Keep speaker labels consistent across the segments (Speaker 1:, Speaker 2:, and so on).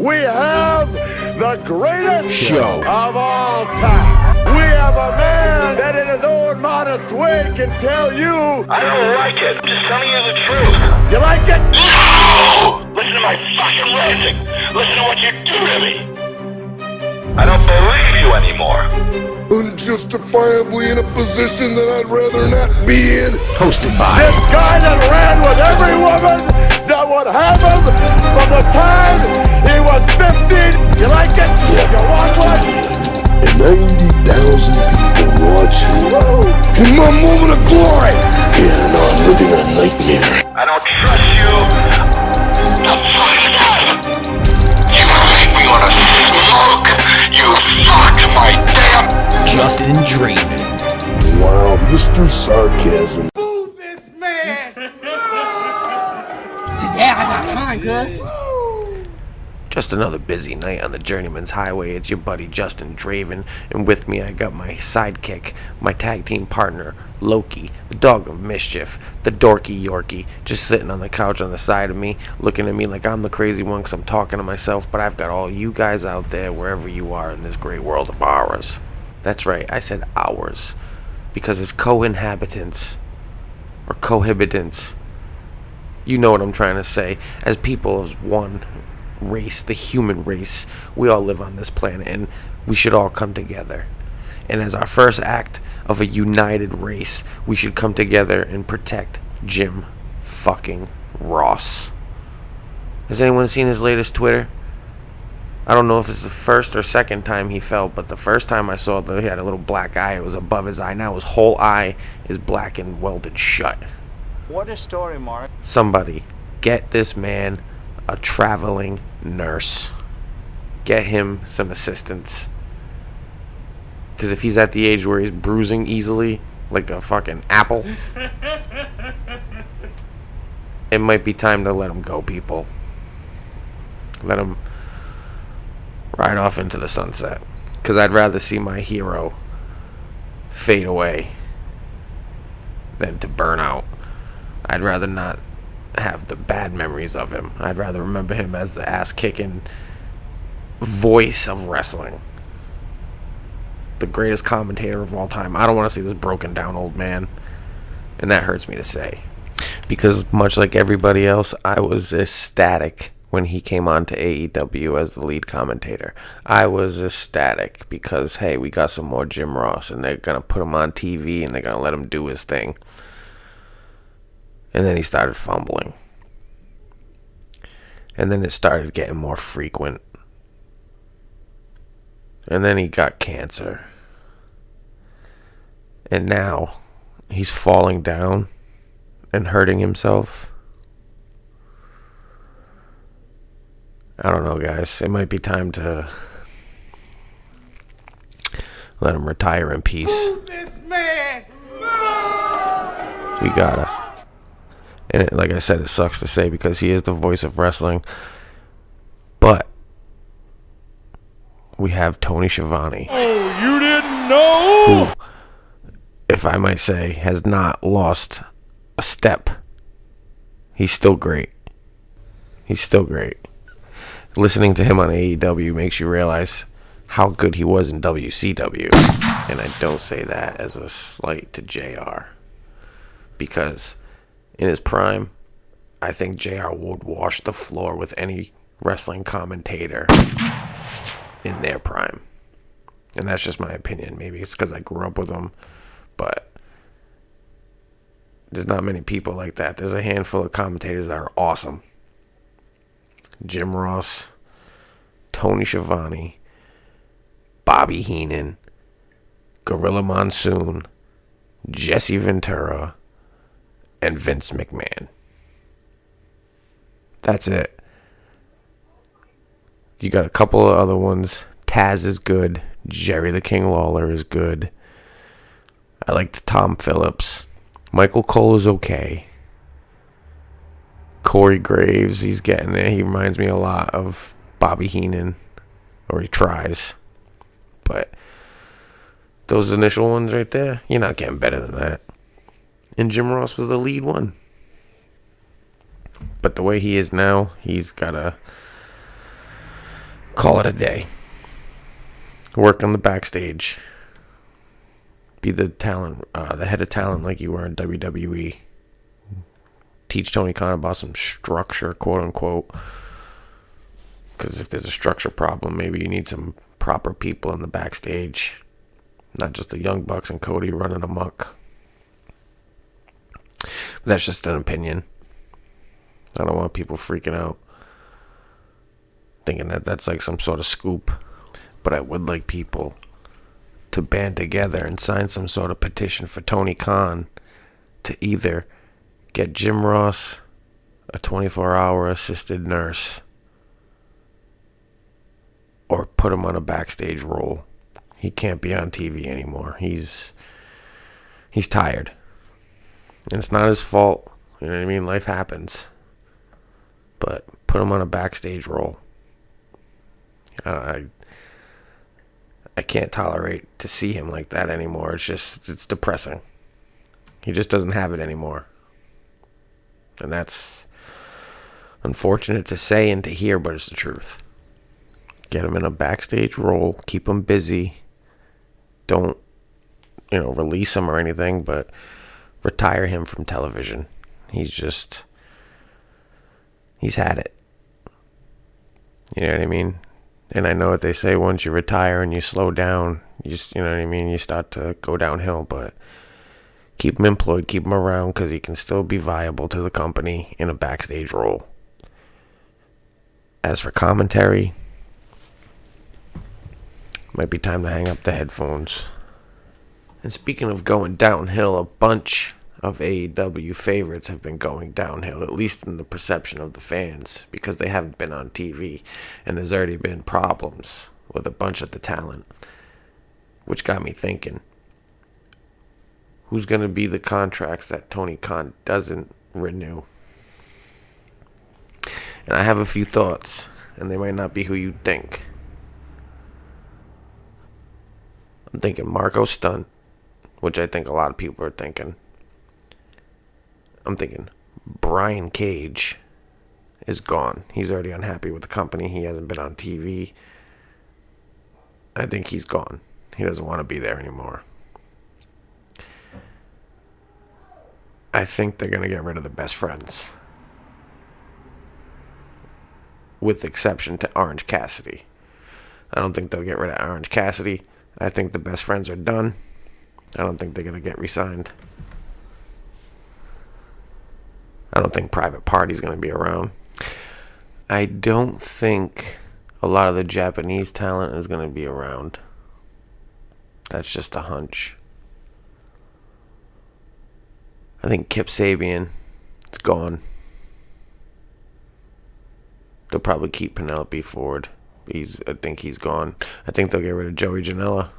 Speaker 1: we have the greatest show of all time. We have a man that in his own modest way can tell you,
Speaker 2: I don't like it. I'm just telling you the truth.
Speaker 1: You like it?
Speaker 2: No! Listen to my fucking ranting. Listen to what you do to me. I don't believe you anymore.
Speaker 3: Unjustifiably in a position that I'd rather not be in.
Speaker 4: Hosted by
Speaker 1: this guy that ran with every woman that would have him from the time he was 15. You like it?
Speaker 3: Yeah.
Speaker 1: You want one?
Speaker 3: And 90,000 people watching.
Speaker 1: Woo!
Speaker 3: In my moment of glory. Yeah, no, I'm living a nightmare.
Speaker 2: I don't trust you. The fuck is that? You make me wanna smoke. You fucked my damn...
Speaker 4: Justin Draven.
Speaker 3: Wow, Mr. Sarcasm.
Speaker 1: Move this man!
Speaker 5: Today I got time, cuz.
Speaker 4: Just another busy night on the Journeyman's Highway. It's your buddy Justin Draven, and with me I got my sidekick, my tag team partner, Loki, the dog of mischief, the dorky Yorkie, just sitting on the couch on the side of me, looking at me like I'm the crazy one because I'm talking to myself, but I've got all you guys out there, wherever you are in this great world of ours. That's right, I said ours, because as co-inhabitants, or cohabitants, you know what I'm trying to say, as people as one race, the human race, we all live on this planet and we should all come together. And as our first act of a united race, we should come together and protect Jim fucking Ross. Has anyone seen his latest Twitter? I don't know if it's the first or second time he fell, but the first time I saw that he had a little black eye, it was above his eye. Now his whole eye is black and welded shut.
Speaker 6: What a story, Mark.
Speaker 4: Somebody get this man a traveling nurse. Get him some assistance. Because if he's at the age where he's bruising easily, like a fucking apple, it might be time to let him go, people. Let him ride off into the sunset. Because I'd rather see my hero fade away than to burn out. I'd rather not have the bad memories of him. I'd rather remember him as the ass-kicking voice of wrestling. The greatest commentator of all time. I don't want to see this broken down old man. And that hurts me to say. Because much like everybody else, I was ecstatic when he came on to AEW as the lead commentator. I was ecstatic because, hey, we got some more Jim Ross and they're going to put him on TV and they're going to let him do his thing. And then he started fumbling. And then it started getting more frequent. And then he got cancer. And now he's falling down and hurting himself. I don't know, guys. It might be time to let him retire in peace.
Speaker 1: Move this man!
Speaker 4: We gotta. And like I said, it sucks to say because he is the voice of wrestling. But we have Tony Schiavone.
Speaker 1: Oh, you didn't know?
Speaker 4: Who, if I might say, has not lost a step. He's still great. He's still great. Listening to him on AEW makes you realize how good he was in WCW. And I don't say that as a slight to JR. Because in his prime, I think JR would wash the floor with any wrestling commentator in their prime. And that's just my opinion. Maybe it's because I grew up with him. But there's not many people like that. There's a handful of commentators that are awesome. Jim Ross, Tony Schiavone, Bobby Heenan, Gorilla Monsoon, Jesse Ventura, and Vince McMahon. That's it. You got a couple of other ones. Taz is good. Jerry the King Lawler is good. I liked Tom Phillips. Michael Cole is okay. Corey Graves, he's getting there. He reminds me a lot of Bobby Heenan. Or he tries. But those initial ones right there, you're not getting better than that. And Jim Ross was the lead one. But the way he is now, he's got to call it a day. Work on the backstage. Be the talent, the head of talent like you were in WWE. Teach Tony Khan about some structure, quote unquote. Because if there's a structure problem, maybe you need some proper people in the backstage. Not just the Young Bucks and Cody running amok. But that's just an opinion. I don't want people freaking out, thinking that that's like some sort of scoop. But I would like people to band together and sign some sort of petition for Tony Khan to either get Jim Ross a 24-hour assisted nurse or put him on a backstage role. He can't be on TV anymore. He's tired. And it's not his fault. You know what I mean? Life happens. But put him on a backstage role. I can't tolerate to see him like that anymore. It's depressing. He just doesn't have it anymore. And that's unfortunate to say and to hear, but it's the truth. Get him in a backstage role. Keep him busy. Don't, release him or anything, but retire him from television. He's had it. You know what I mean? And I know what they say, once you retire and you slow down, you know what I mean? You start to go downhill, but keep him employed, keep him around, because he can still be viable to the company in a backstage role. As for commentary, might be time to hang up the headphones. And speaking of going downhill, a bunch of AEW favorites have been going downhill, at least in the perception of the fans, because they haven't been on TV, and there's already been problems with a bunch of the talent, which got me thinking, who's going to be the contracts that Tony Khan doesn't renew? And I have a few thoughts, and they might not be who you think. I'm thinking Marco Stunt, which I think a lot of people are thinking. I'm thinking Brian Cage is gone. He's already unhappy with the company. He hasn't been on TV. I think he's gone. He doesn't want to be there anymore. I think they're going to get rid of the Best Friends, with exception to Orange Cassidy. I don't think they'll get rid of Orange Cassidy. I think the Best Friends are done. I don't think they're going to get re-signed. I don't think Private Party's going to be around. I don't think a lot of the Japanese talent is going to be around. That's just a hunch. I think Kip Sabian is gone. They'll probably keep Penelope Ford. I think he's gone. I think they'll get rid of Joey Janela.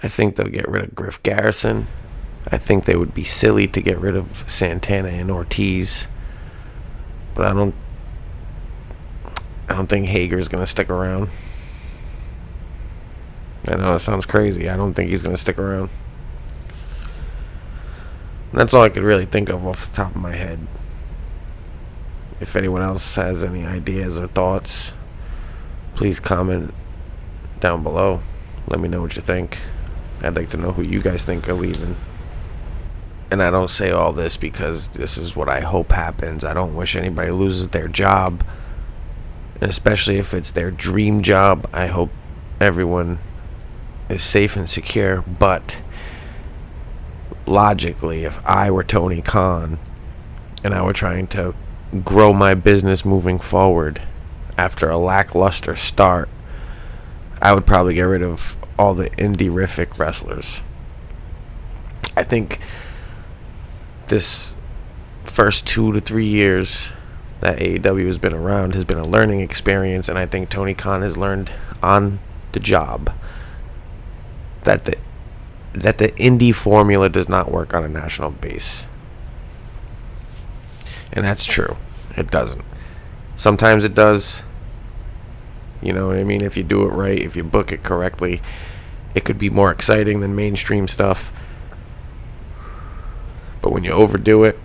Speaker 4: I think they'll get rid of Griff Garrison. I think they would be silly to get rid of Santana and Ortiz. But I don't think Hager's going to stick around. I know it sounds crazy. I don't think he's going to stick around. And that's all I could really think of off the top of my head. If anyone else has any ideas or thoughts, please comment down below. Let me know what you think. I'd like to know who you guys think are leaving. And I don't say all this because this is what I hope happens. I don't wish anybody loses their job. And especially if it's their dream job, I hope everyone is safe and secure. But logically, if I were Tony Khan and I were trying to grow my business moving forward after a lackluster start, I would probably get rid of all the indie-rific wrestlers. I think this first 2 to 3 years that AEW has been around has been a learning experience, and I think Tony Khan has learned on the job that the indie formula does not work on a national base. And that's true. It doesn't. Sometimes it does. You know what I mean? If you do it right, if you book it correctly, it could be more exciting than mainstream stuff. But when you overdo it,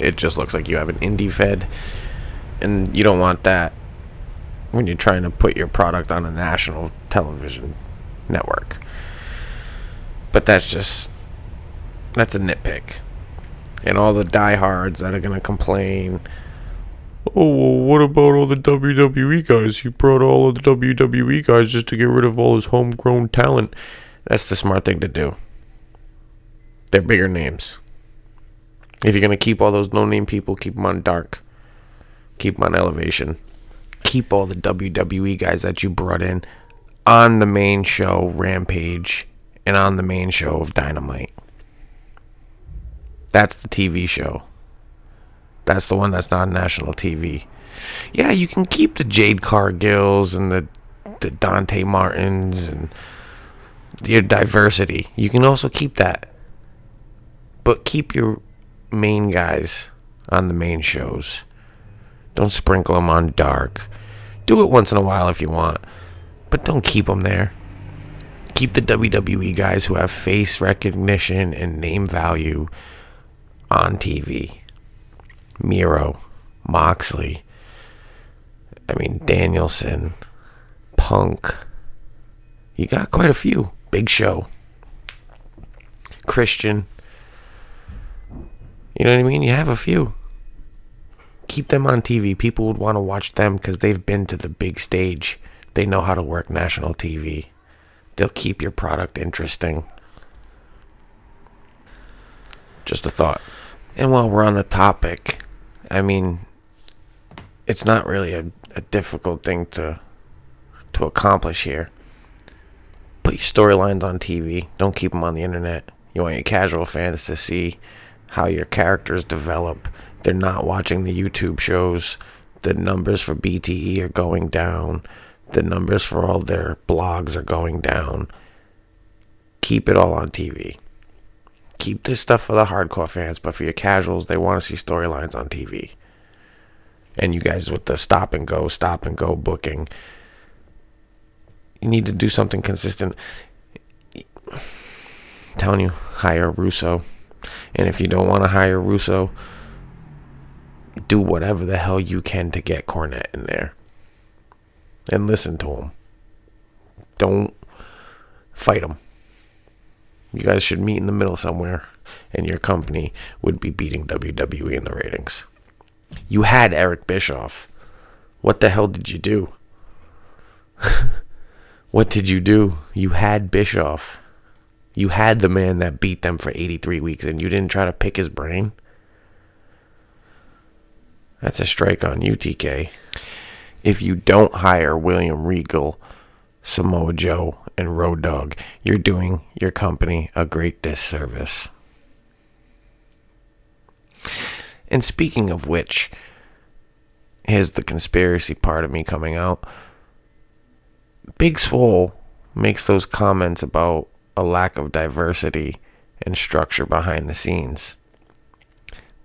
Speaker 4: it just looks like you have an indie fed, and you don't want that when you're trying to put your product on a national television network. But that's a nitpick. And all the diehards that are going to complain, oh, well, what about all the WWE guys? He brought all of the WWE guys just to get rid of all his homegrown talent. That's the smart thing to do. They're bigger names. If you're going to keep all those no-name people, keep them on Dark. Keep them on Elevation. Keep all the WWE guys that you brought in on the main show, Rampage, and on the main show of Dynamite. That's the TV show. That's the one that's not on national TV. Yeah, you can keep the Jade Cargills and the Dante Martins and your diversity. You can also keep that. But keep your main guys on the main shows. Don't sprinkle them on Dark. Do it once in a while if you want, but don't keep them there. Keep the WWE guys who have face recognition and name value on TV. Miro, Moxley, Danielson, Punk. You got quite a few. Big Show. Christian. You know what I mean? You have a few. Keep them on TV. People would want to watch them because they've been to the big stage. They know how to work national TV. They'll keep your product interesting. Just a thought. And while we're on the topic, it's not really a difficult thing to accomplish here. Put your storylines on TV. Don't keep them on the internet. You want your casual fans to see how your characters develop. They're not watching the YouTube shows. The numbers for BTE are going down. The numbers for all their blogs are going down. Keep it all on TV. Keep this stuff for the hardcore fans, but for your casuals, they want to see storylines on TV. And you guys with the stop and go booking, you need to do something consistent. I'm telling you, hire Russo. And if you don't want to hire Russo, do whatever the hell you can to get Cornette in there. And listen to him. Don't fight him. You guys should meet in the middle somewhere, and your company would be beating WWE in the ratings. You had Eric Bischoff. What the hell did you do? What did you do? You had Bischoff. You had the man that beat them for 83 weeks, and you didn't try to pick his brain? That's a strike on you, TK. If you don't hire William Regal, Samoa Joe, and Road Dogg, you're doing your company a great disservice. And speaking of which, here's the conspiracy part of me coming out. Big Swole makes those comments about a lack of diversity and structure behind the scenes.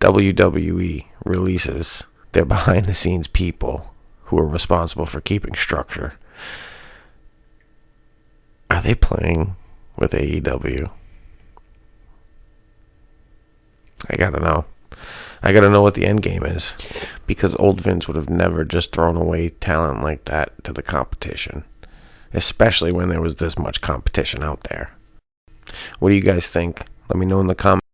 Speaker 4: WWE releases their behind the scenes people who are responsible for keeping structure. Are they playing with AEW? I gotta know. I gotta know what the end game is, because old Vince would have never just thrown away talent like that to the competition, especially when there was this much competition out there. What do you guys think? Let me know in the comments.